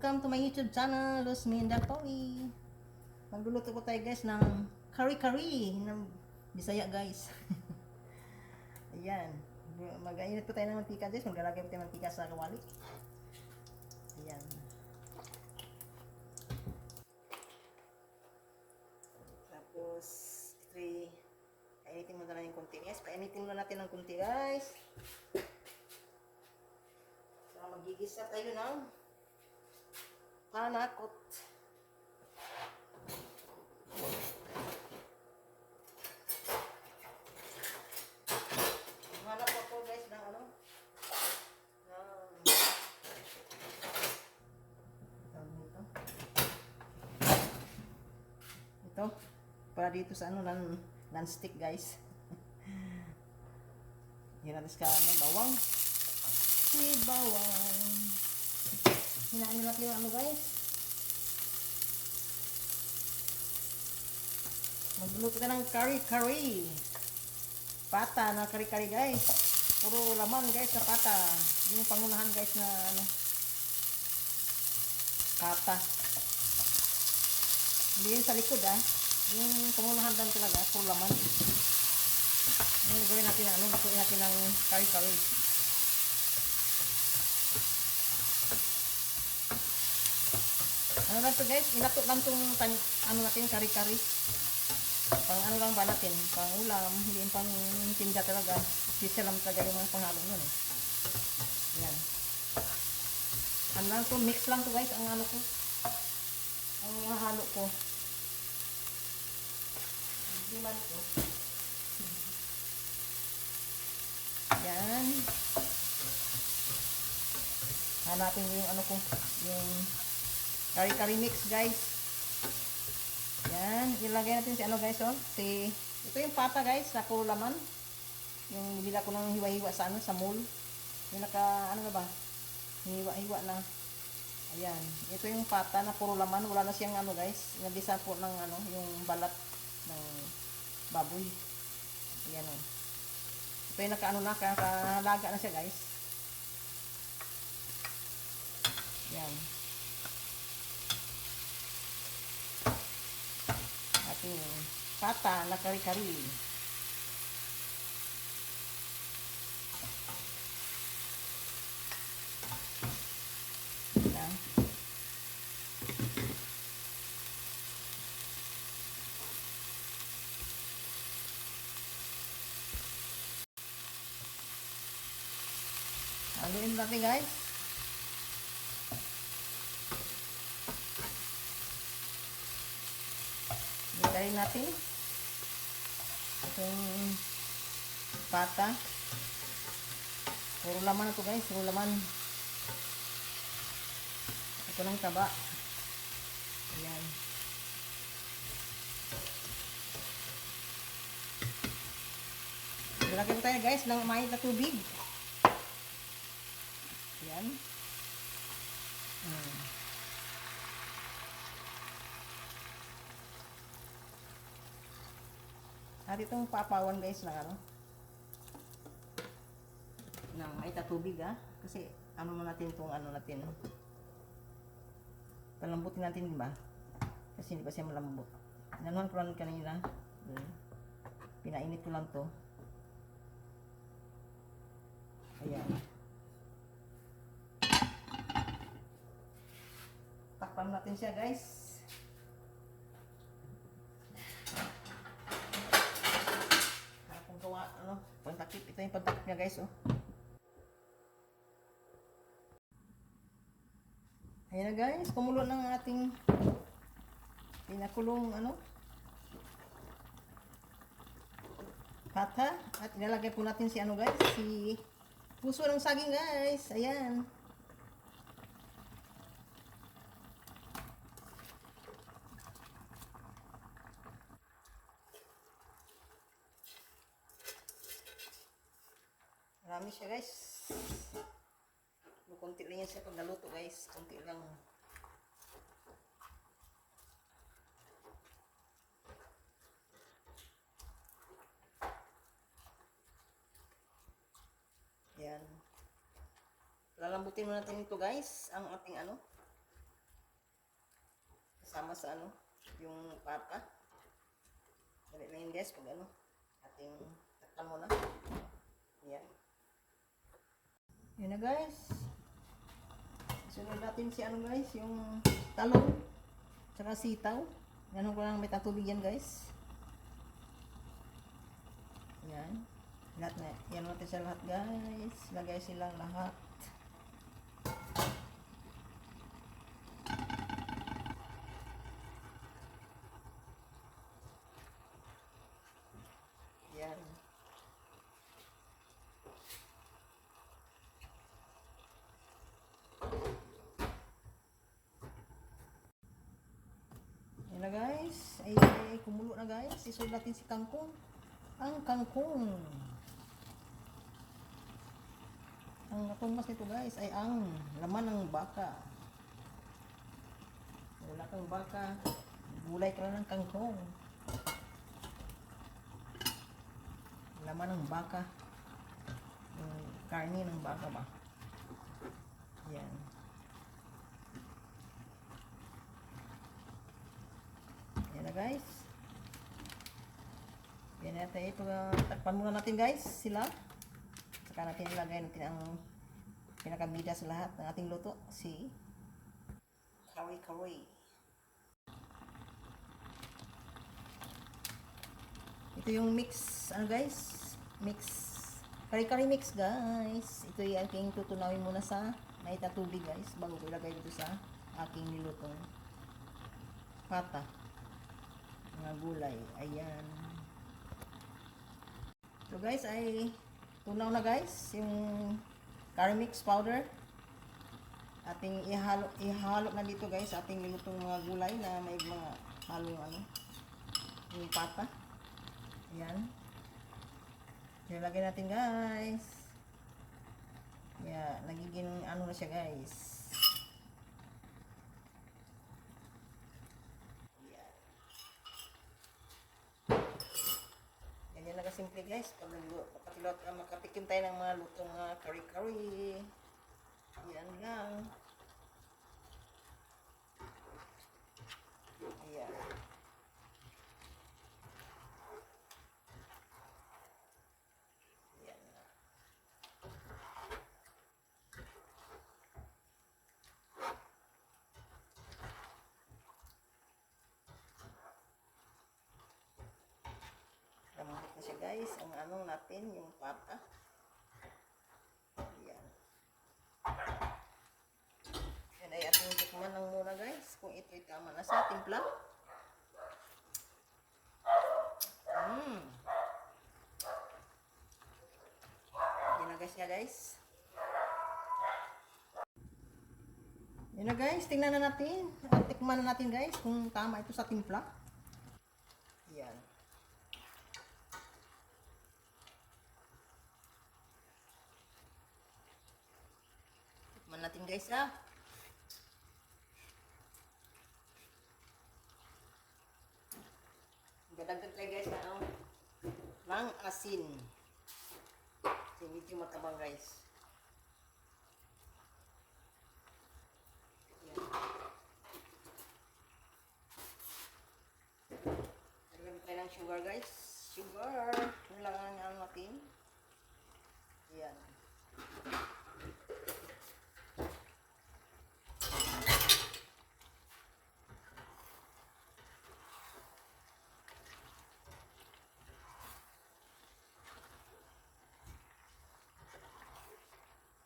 welcome to my YouTube channel, Luzminda Toy. Magluluto ko tayo guys ng kari-kari ng Bisaya guys. Ayan. Mag-ainit ko tayo ng mantika guys. Maglalagay ko tayo ng mantika sa kawali. Ayan. Tapos, painitin mo na lang yung kunti guys. Painitin mo natin ng kunti guys. So, magigisa tayo ng panakot. Hanap ako guys ng ano? Ito. Para dito sa ano, non-stick guys. Yan natin ka ano, bawang. Si bawang. Hinaan natin yung ano guys. Magluluto ka ng kari-kari. Pata na kari-kari guys. Puro laman guys sa pata. Yung pangunahan guys na ano. Pata. Hindi yun sa likod Yung pangunahan dan talaga. Puro laman. Yung gawin natin ano. Lutuin natin ng kari-kari. Ano lang to guys, ilato lang tong ano natin, kari-kari. Pang ano lang ba natin, pang ulam, hindi yung pang tinda talaga. Sisa lang talaga yung mga panghalo nun Ayan. Ano lang to, mix lang to guys, ang ano ko. Ang halo ko. Hindi man to. Ayan. Hanapin yung ano ko, yung kari-kari mix guys. Yan, ilagay natin si ano guys ito yung pata guys, na puro laman. Yung bila ko ng hiwa-hiwa sa ano, sa mall. Yung naka ano na ba? Hiwa-hiwa na. Ayan, ito yung pata na puro laman, wala na siyang ano guys. Nagisa po ng ano, yung balat ng baboy. Ayan Ito yung naka ano na, kakalaga na siya guys. Ayan. Pata na kari-kari. Ayan. Haluin natin guys. Ilagay natin itong pata. Puro laman ito guys, puro laman. Ito lang taba. Ayan. Ilagay tayo guys ng mainit na tubig. Ayan. At itong papawan guys ng ano, ng mainit na tubig kasi ano mo natin itong ano natin, palambutin natin diba, kasi hindi pa siya malambot. Nanuhan ko lang kanina, pinainit ko lang to. Ayan, takpan natin siya guys. Ano, pantakip, ito yung pantakip niya guys Ayan na guys, kumulo ng ating pinakulong ano, pata. At ilalagay po natin si ano guys, si puso ng saging guys. Ayan. Marami siya guys. Kunti lang yan siya pag naluto guys. Kunti lang. Yan. Lalambutin mo natin ito guys. Ang ating ano. kasama sa ano, yung papa. Dali na yun guys, pag ano, ating takpan muna. Yan. Yan na guys. Sunod natin si ano guys, yung talong, tsaka sitaw. Ganun ko lang may tatubig yan guys. Yan. Lahat na, yan natin sa lahat guys. Lagay silang lahat. Yan. Yan na guys. Ay, kumulo na guys. Isunod natin si kangkong. Ang kangkong. Ang natumas nito guys ay ang laman ng baka. Wala kang baka, gulay ka lang ng kangkong. Laman ng baka. Yung karne ng baka ba? Yan. Yan na guys. Yan natin ito. Takpan muna natin guys sila. Saka natin ilagay natin ang pinakabida sa lahat ng ating luto. Si curry. Ito yung mix, ano guys? Curry mix guys. Ito yung aking tutunawin muna sa may tubig guys. Bago ko ilagay dito sa aking nilutong pata. Mga gulay. Ayan. So guys, ay tunaw na guys. Yung curry mix powder. Ating ihalo na dito guys. Ating nilutong mga gulay na may mga halong ano. Yung pata. Ayan. Nilagay natin guys. Yeah, nagiging ano na siya guys. Yeah. Ganyan lang kasimple guys. Pag makatikim tayo ng mga lutong curry. Yan lang. Ayan. Lambot na siya guys. Ang anong natin, yung pata. Ayan. Yan ay ating tikman lang muna guys. Kung ito'y tama na sa timpla. Ginagas niya guys. Yan na guys. Tingnan na natin. Tikman na natin guys kung tama ito sa timpla. Yan. Tikman natin guys ha. Gadagdag tayo guys na ng asin. Kasi medyo matabang guys. Yan. Lagyan tayo ng sugar guys. Sugar. Yun lang ang ano natin. Yan.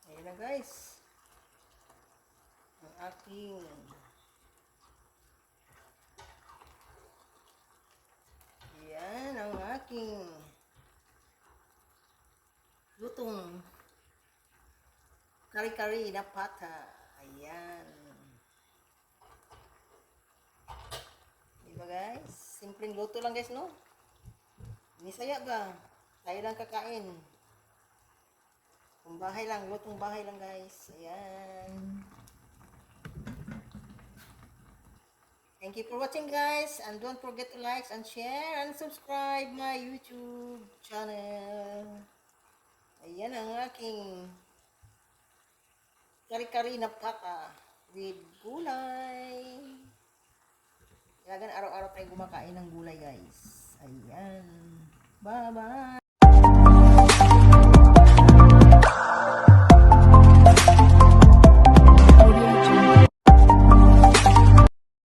Ayan na guys. Ang aking yan ang aking lutong kari-kari na pata. Ayan. Diba guys? Simpleng luto lang guys, no? Nisaya ba? Tayo lang kakain. Kung bahay lang, lutong bahay lang guys. Ayan. Thank you for watching guys, and don't forget to like and share and subscribe my YouTube channel. Ayan ang aking kari-kari na pata with gulay. Kaya araw-araw tayo kumakain ng gulay guys. Ayan. Bye-bye!